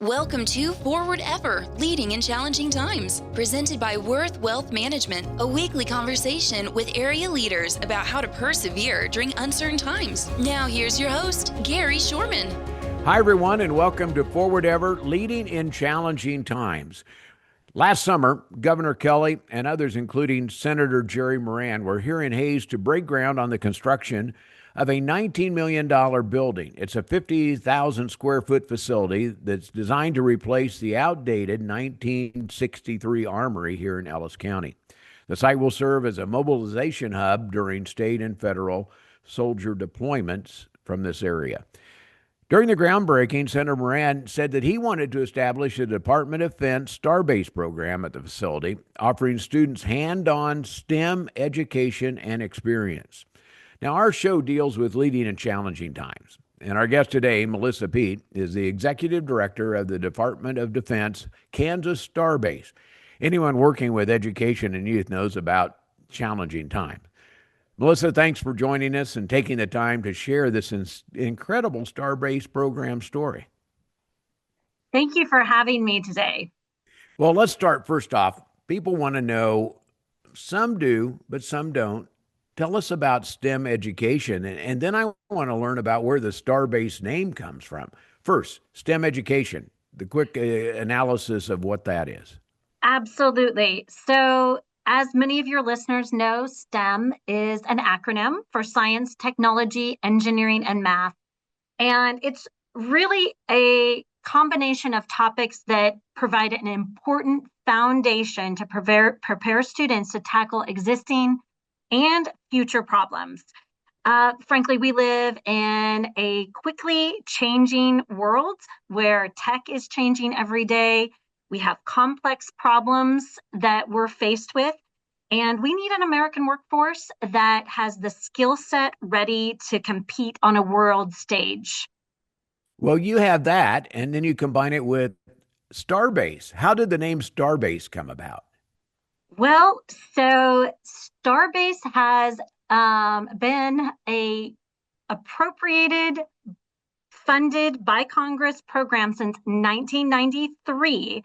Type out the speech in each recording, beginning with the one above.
Welcome to Forward Ever, Leading in Challenging Times, presented by Worth Wealth Management, a weekly conversation with area leaders about how to persevere during uncertain times. Now here's your host, Gary Shorman. Hi, everyone, and welcome to Forward Ever, Leading in Challenging Times. Last summer, Governor Kelly and others, including Senator Jerry Moran, were here in Hays to break ground on the construction of a $19 million building. It's a 50,000 square foot facility that's designed to replace the outdated 1963 armory here in Ellis County. The site will serve as a mobilization hub during state and federal soldier deployments from this area. During the groundbreaking, Senator Moran said that he wanted to establish a Department of Defense Starbase program at the facility, offering students hand-on STEM education and experience. Now, our show deals with leading in challenging times, and our guest today, Melissa Peat, is the Executive Director of the Department of Defense Kansas Starbase. Anyone working with education and youth knows about challenging times. Melissa, thanks for joining us and taking the time to share this incredible Starbase program story. Thank you for having me today. Well, let's start first off. People want to know, some do, but some don't. Tell us about STEM education, and then I want to learn about where the Starbase name comes from. First, STEM education, the quick analysis of what that is. Absolutely. So, as many of your listeners know, STEM is an acronym for science, technology, engineering, and math. And it's really a combination of topics that provide an important foundation to prepare students to tackle existing and future problems. Frankly, we live in a quickly changing world where tech is changing every day. We have complex problems that we're faced with, and we need an American workforce that has the skill set ready to compete on a world stage. Well, you have that, and then you combine it with Starbase. How did the name Starbase come about? Well, so Starbase has been a appropriated, funded by Congress program since 1993.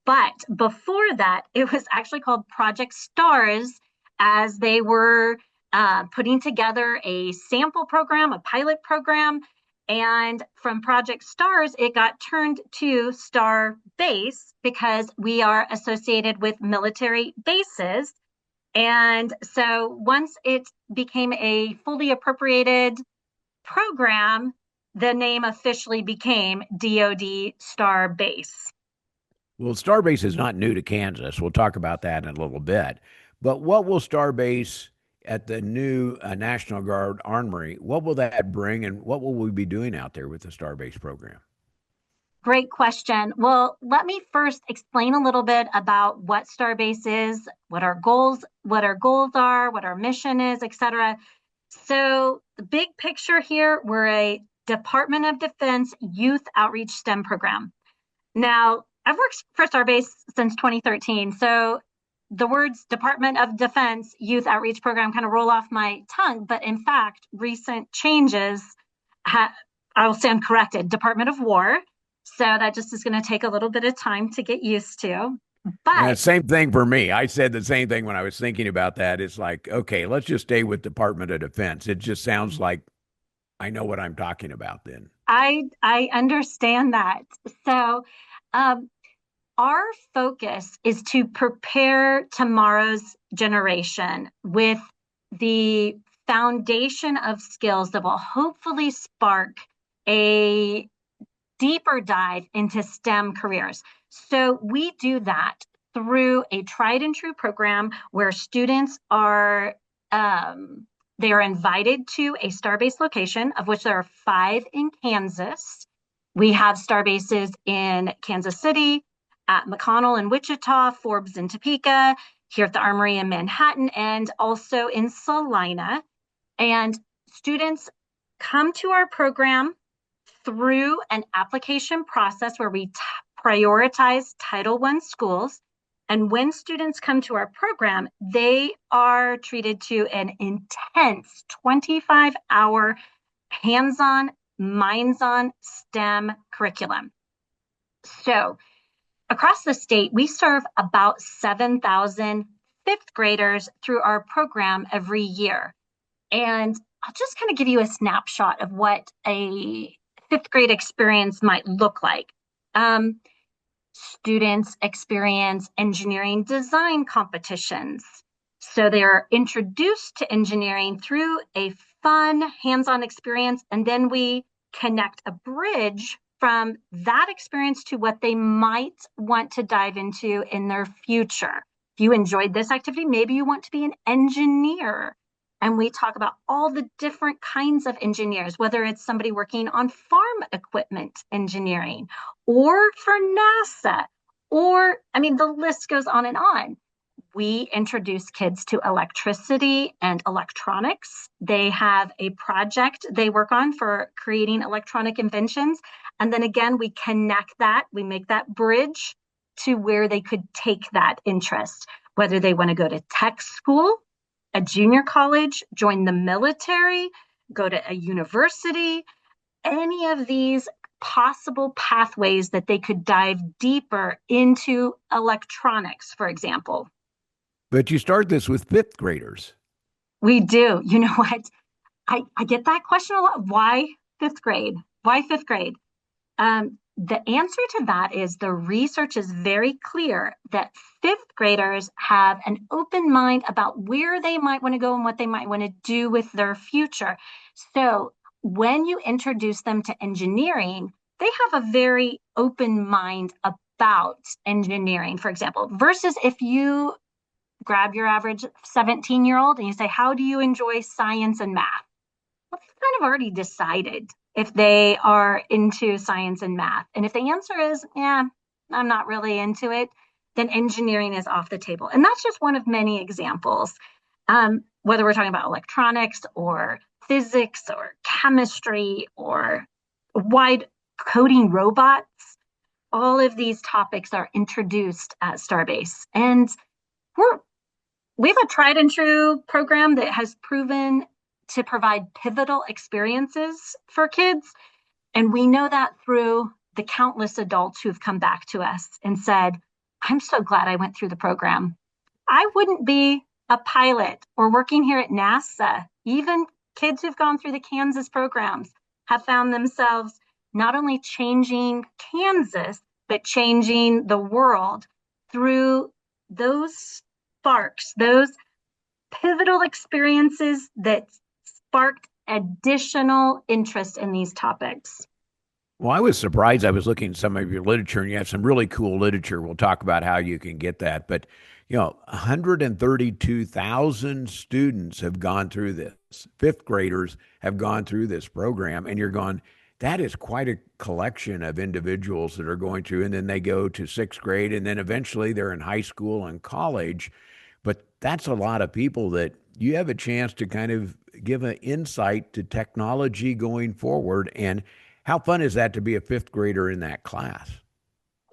But before that, it was actually called Project STARS, as they were putting together a sample program, a pilot program. And from Project STARS, it got turned to Starbase because we are associated with military bases. And so once it became a fully appropriated program, the name officially became DoD Starbase. Well, Starbase is not new to Kansas. We'll talk about that in a little bit. But what will Starbase at the new National Guard Armory, what will that bring, and what will we be doing out there with the Starbase program? Great question. Well, let me first explain a little bit about what Starbase is, what our goals are, what our mission is, etc. So the big picture here, we're a Department of Defense Youth Outreach STEM program. Now, I've worked for Starbase since 2013, so the words Department of Defense Youth Outreach Program kind of roll off my tongue, but in fact, recent changes, I will stand corrected, Department of War. So that just is going to take a little bit of time to get used to. But yeah, same thing for me. I said the same thing when I was thinking about that. It's like, okay, let's just stay with Department of Defense. It just sounds like I know what I'm talking about then. I understand that. So our focus is to prepare tomorrow's generation with the foundation of skills that will hopefully spark a deeper dive into STEM careers. So we do that through a tried and true program where students are they are invited to a Starbase location, of which there are 5 in Kansas. We have Starbases in Kansas City, at McConnell in Wichita, Forbes in Topeka, here at the Armory in Manhattan, and also in Salina. And students come to our program through an application process where we prioritize Title I schools. And when students come to our program, they are treated to an intense 25-hour hands-on, minds-on STEM curriculum. So across the state, we serve about 7,000 fifth graders through our program every year. And I'll just kind of give you a snapshot of what a fifth grade experience might look like. Um, Students experience engineering design competitions. So they are introduced to engineering through a fun hands-on experience, and then we connect a bridge from that experience to what they might want to dive into in their future. If you enjoyed this activity, maybe you want to be an engineer. And we talk about all the different kinds of engineers, whether it's somebody working on farm equipment engineering or for NASA, or I mean, the list goes on and on. We introduce kids to electricity and electronics. They have a project they work on for creating electronic inventions. And then again, we connect that, we make that bridge to where they could take that interest, whether they want to go to tech school, a junior college, join the military, go to a university, any of these possible pathways that they could dive deeper into electronics, for example. But you start this with fifth graders. We do. You know what? I get that question a lot. Why fifth grade? Why fifth grade? The answer to that is the research is very clear that fifth graders have an open mind about where they might want to go and what they might want to do with their future. So when you introduce them to engineering, they have a very open mind about engineering, for example, versus if you grab your average 17-year-old and you say, how do you enjoy science and math? Well, they've kind of already decided if they are into science and math. And if the answer is, yeah, I'm not really into it, then engineering is off the table. And that's just one of many examples. Whether we're talking about electronics or physics or chemistry or wide coding robots, all of these topics are introduced at Starbase. And we have a tried and true program that has proven to provide pivotal experiences for kids. And we know that through the countless adults who've come back to us and said, I'm so glad I went through the program. I wouldn't be a pilot or working here at NASA. Even kids who've gone through the Kansas programs have found themselves not only changing Kansas, but changing the world through those sparks, those pivotal experiences that sparked additional interest in these topics. Well, I was surprised. I was looking at some of your literature, and you have some really cool literature. We'll talk about how you can get that. But, 132,000 students have gone through this. Fifth graders have gone through this program, and you're going, that is quite a collection of individuals that are going through, and then they go to sixth grade, and then eventually they're in high school and college. But that's a lot of people that you have a chance to kind of give an insight to technology going forward. And how fun is that to be a fifth grader in that class?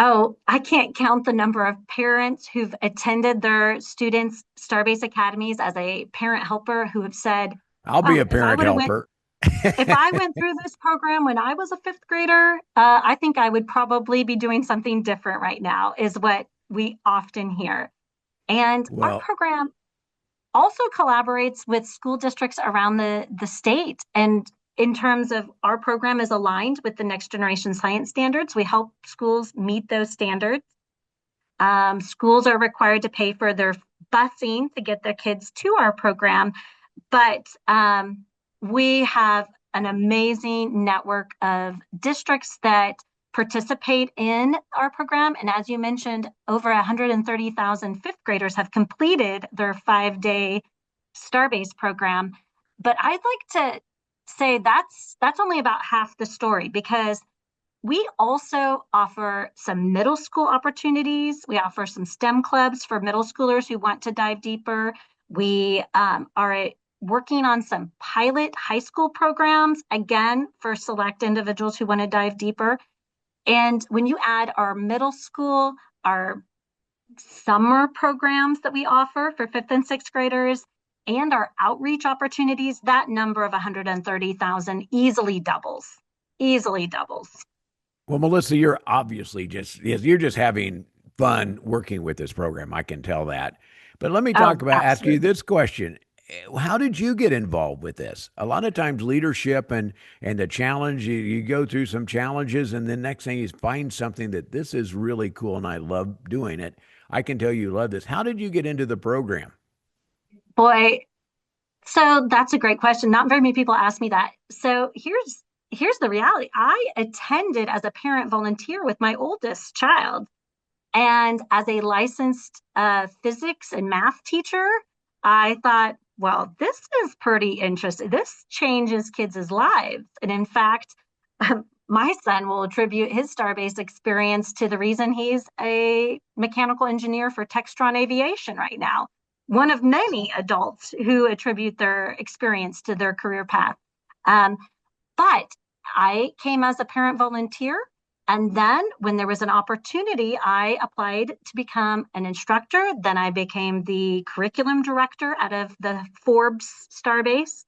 Oh, I can't count the number of parents who've attended their students' Starbase Academies as a parent helper who have said, I'll be a parent helper. If I went through this program when I was a fifth grader, I think I would probably be doing something different right now, is what we often hear. And our program also collaborates with school districts around the state. And in terms of our program is aligned with the next generation science standards, we help schools meet those standards. Schools are required to pay for their busing to get their kids to our program, but we have an amazing network of districts that participate in our program. And as you mentioned, over 130,000 fifth graders have completed their 5-day Starbase program. But I'd like to say that's only about half the story, because we also offer some middle school opportunities. We offer some STEM clubs for middle schoolers who want to dive deeper. We are working on some pilot high school programs, again, for select individuals who want to dive deeper. And when you add our middle school, our summer programs that we offer for fifth and sixth graders, and our outreach opportunities, that number of 130,000 easily doubles. Well, Melissa, you're obviously just yes, you're just having fun working with this program. I can tell that. But let me Oh, ask you absolutely. this question. How did you get involved with this? A lot of times leadership and the challenge, you go through some challenges and then next thing you find something that this is really cool and I love doing it. I can tell you love this. How did you get into the program? Boy, so that's a great question. Not very many people ask me that. So here's the reality. I attended as a parent volunteer with my oldest child. And as a licensed physics and math teacher, I thought, well, this is pretty interesting. This changes kids' lives. And in fact, my son will attribute his Starbase experience to the reason he's a mechanical engineer for Textron Aviation right now. One of many adults who attribute their experience to their career path. Um, but I came as a parent volunteer. And then when there was an opportunity, I applied to become an instructor. Then I became the curriculum director out of the Forbes Starbase.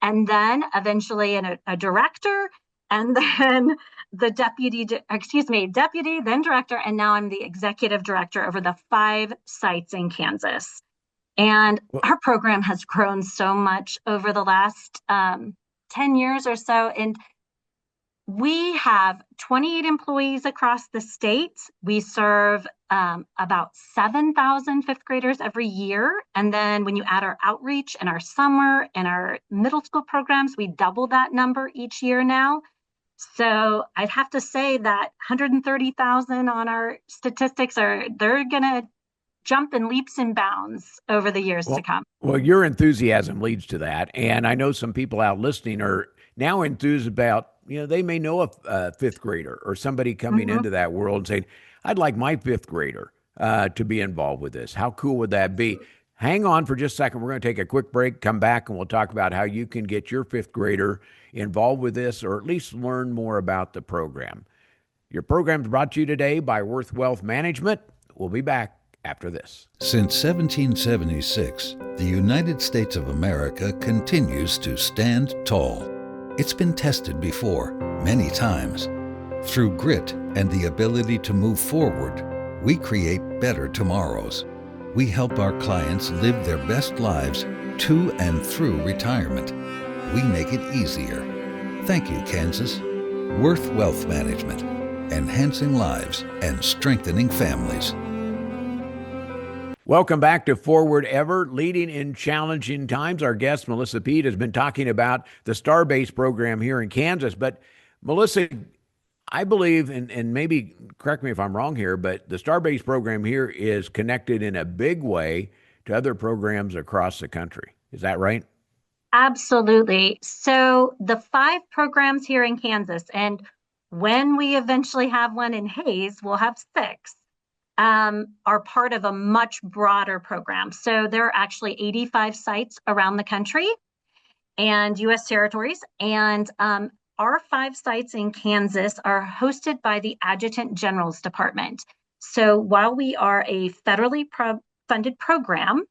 And then eventually a director. And then the deputy, then director. And now I'm the executive director over the 5 sites in Kansas. And Well, our program has grown so much over the last 10 years or so. And we have 28 employees across the state. We serve about 7,000 fifth graders every year. And then when you add our outreach and our summer and our middle school programs, we double that number each year now. So I'd have to say that 130,000 on our statistics they're going to jump in leaps and bounds over the years to come. well, your enthusiasm leads to that, and I know some people out listening are now enthused about. They may know a fifth grader or somebody coming Mhm. into that world and saying, "I'd like my fifth grader to be involved with this." How cool would that be? Hang on for just a second. We're going to take a quick break, come back, and we'll talk about how you can get your fifth grader involved with this or at least learn more about the program. Your program is brought to you today by Worth Wealth Management. We'll be back after this. Since 1776, the United States of America continues to stand tall. It's been tested before, many times. Through grit and the ability to move forward, we create better tomorrows. We help our clients live their best lives to and through retirement. We make it easier. Thank you, Kansas. Worth Wealth Management, enhancing lives and strengthening families. Welcome back to Forward Ever, leading in challenging times. Our guest, Melissa Peat, has been talking about the Starbase program here in Kansas. But Melissa, I believe, and maybe correct me if I'm wrong here, but the Starbase program here is connected in a big way to other programs across the country. Is that right? Absolutely. So the 5 programs here in Kansas, and when we eventually have one in Hayes, we'll have 6, are part of a much broader program. So there are actually 85 sites around the country and US territories. And our 5 sites in Kansas are hosted by the Adjutant General's Department. So while we are a federally funded program,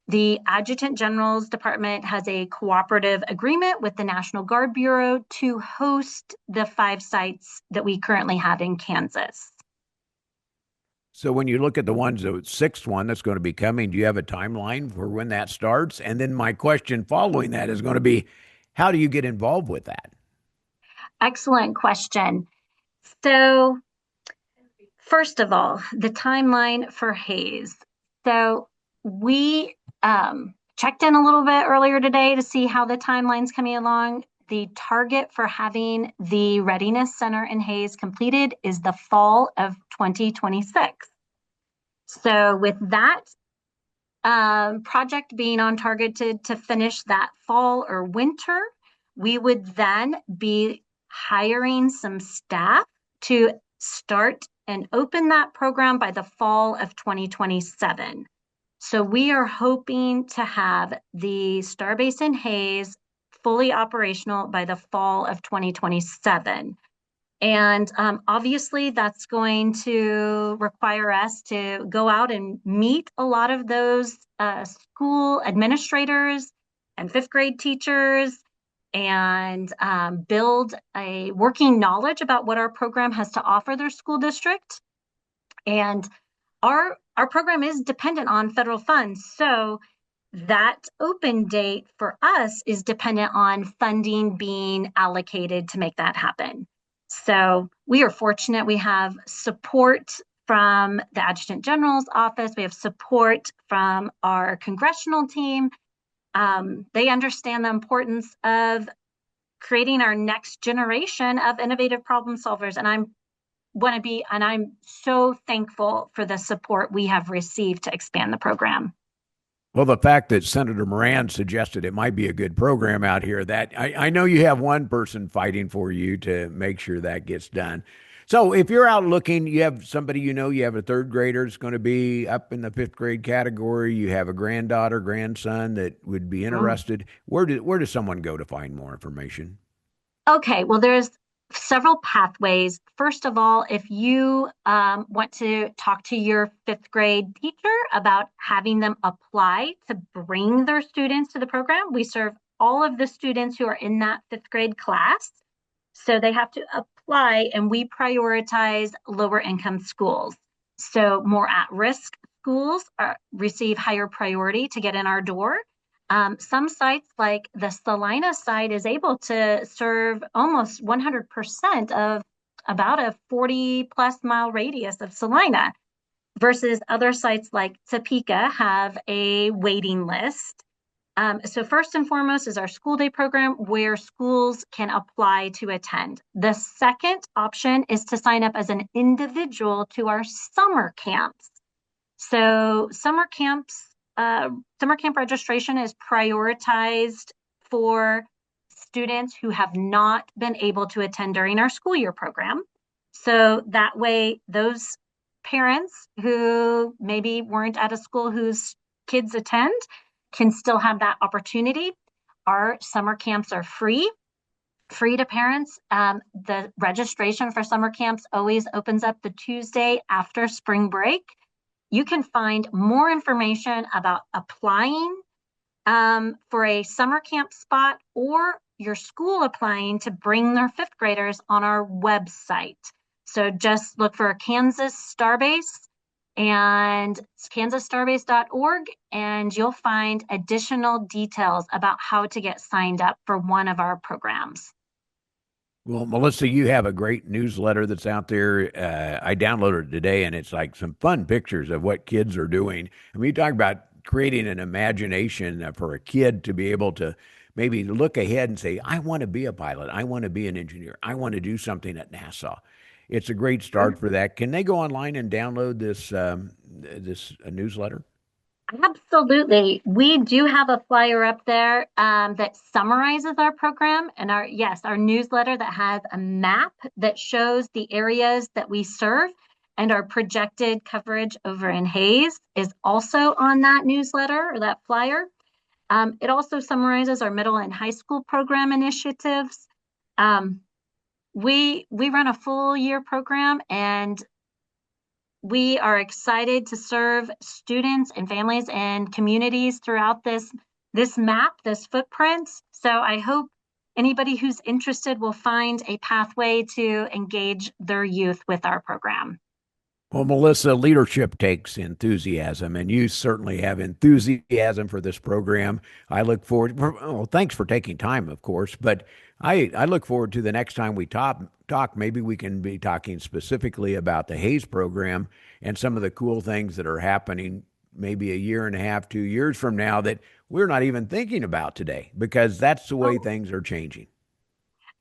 the Adjutant General's Department has a cooperative agreement with the National Guard Bureau to host the 5 sites that we currently have in Kansas. So when you look at the sixth one that's going to be coming, do you have a timeline for when that starts? And then my question following that is going to be, how do you get involved with that? Excellent question. So, first of all, the timeline for Hayes. So, we checked in a little bit earlier today to see how the timeline's coming along. The target for having the Readiness Center in Hayes completed is the fall of 2026. So, with that project being on target to finish that fall or winter, we would then be hiring some staff to start and open that program by the fall of 2027. So we are hoping to have the Starbase in Hayes fully operational by the fall of 2027. And obviously, that's going to require us to go out and meet a lot of those school administrators and fifth grade teachers and build a working knowledge about what our program has to offer their school district. And our program is dependent on federal funds. So that open date for us is dependent on funding being allocated to make that happen. So we are fortunate. We have support from the Adjutant General's office. We have support from our congressional team. They understand the importance of creating our next generation of innovative problem solvers. And I'm so thankful for the support we have received to expand the program. Well, the fact that Senator Moran suggested it might be a good program out here, that I know you have one person fighting for you to make sure that gets done. So if you're out looking, you have somebody, you have a third grader that's going to be up in the fifth grade category. You have a granddaughter, grandson that would be interested. Where does someone go to find more information? Okay, well, there's several pathways. First of all, if you want to talk to your fifth grade teacher about having them apply to bring their students to the program, we serve all of the students who are in that fifth grade class. So they have to apply, and we prioritize lower income schools. So more at-risk schools receive higher priority to get in our door. Some sites like the Salina site is able to serve almost 100% of about a 40 plus mile radius of Salina, versus other sites like Topeka have a waiting list. So first and foremost is our school day program where schools can apply to attend. The second option is to sign up as an individual to our summer camps. So summer camp registration is prioritized for students who have not been able to attend during our school year program. So that way, those parents who maybe weren't at a school whose kids attend can still have that opportunity. Our summer camps are free to parents. The registration for summer camps always opens up the Tuesday after spring break. You can find more information about applying for a summer camp spot or your school applying to bring their fifth graders on our website. So just look for Kansas Starbase and kansasstarbase.org, and you'll find additional details about how to get signed up for one of our programs. Well, Melissa, you have a great newsletter that's out there. I downloaded it today, and it's like some fun pictures of what kids are doing. And we talk about creating an imagination for a kid to be able to maybe look ahead and say, I want to be a pilot. I want to be an engineer. I want to do something at NASA. It's a great start for that. Can they go online and download this newsletter? Absolutely. We do have a flyer up there that summarizes our program and our newsletter that has a map that shows the areas that we serve, and our projected coverage over in Hayes is also on that newsletter or that flyer. It also summarizes our middle and high school program initiatives. We run a full year program, and we are excited to serve students and families and communities throughout this map, this footprint. So I hope anybody who's interested will find a pathway to engage their youth with our program. Well, Melissa, leadership takes enthusiasm, and you certainly have enthusiasm for this program. I look forward. Well, thanks for taking time, of course, but I look forward to the next time we talk. Maybe we can be talking specifically about the Hayes program and some of the cool things that are happening maybe a year and a half, 2 years from now that we're not even thinking about today, because that's the way things are changing.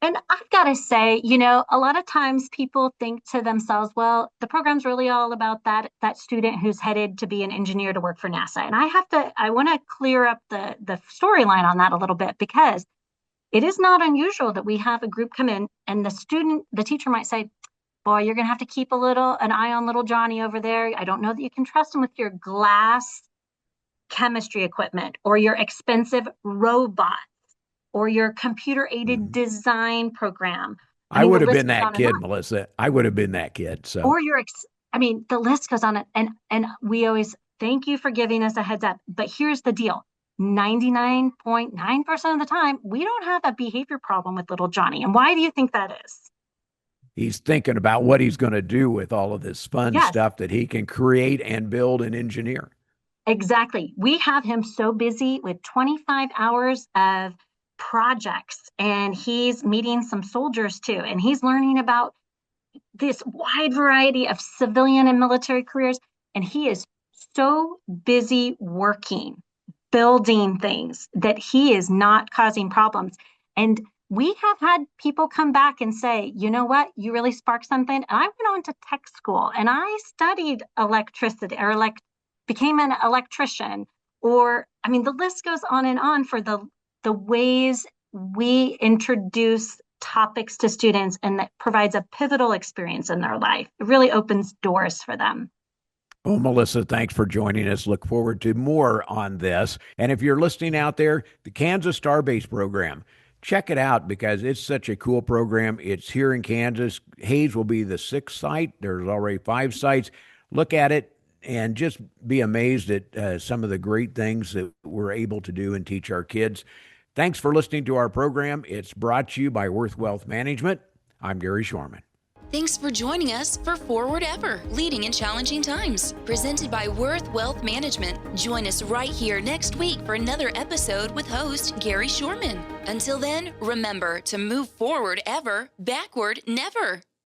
And I've got to say, a lot of times people think to themselves, well, the program's really all about that student who's headed to be an engineer to work for NASA. And I want to clear up the storyline on that a little bit, because it is not unusual that we have a group come in and the teacher might say, boy, you're going to have to keep an eye on little Johnny over there. I don't know that you can trust him with your glass chemistry equipment or your expensive robots or your computer-aided design program. I would have been that kid, Melissa. I would have been that kid. So, or the list goes on. And we always thank you for giving us a heads up. But here's the deal. 99.9% of the time, we don't have a behavior problem with little Johnny. And why do you think that is? He's thinking about what he's going to do with all of this fun Yes, stuff that he can create and build and engineer. exactly. We have him so busy with 25 hours of projects, and he's meeting some soldiers too, and he's learning about this wide variety of civilian and military careers. And he is so busy working, building things, that he is not causing problems. And we have had people come back and say, you know what, you really sparked something. And I went on to tech school and I studied electricity, or became an electrician. Or, I mean, the list goes on and on for the ways we introduce topics to students, and that provides a pivotal experience in their life. It really opens doors for them. Well, Melissa, thanks for joining us. Look forward to more on this. And if you're listening out there, the Kansas Starbase program, check it out because it's such a cool program. It's here in Kansas. Hayes will be the 6th site. There's already 5 sites. Look at it and just be amazed at some of the great things that we're able to do and teach our kids. Thanks for listening to our program. It's brought to you by Worth Wealth Management. I'm Gary Shorman. Thanks for joining us for Forward Ever, Leading in Challenging Times, presented by Worth Wealth Management. Join us right here next week for another episode with host Gary Shorman. Until then, remember to move forward ever, backward never.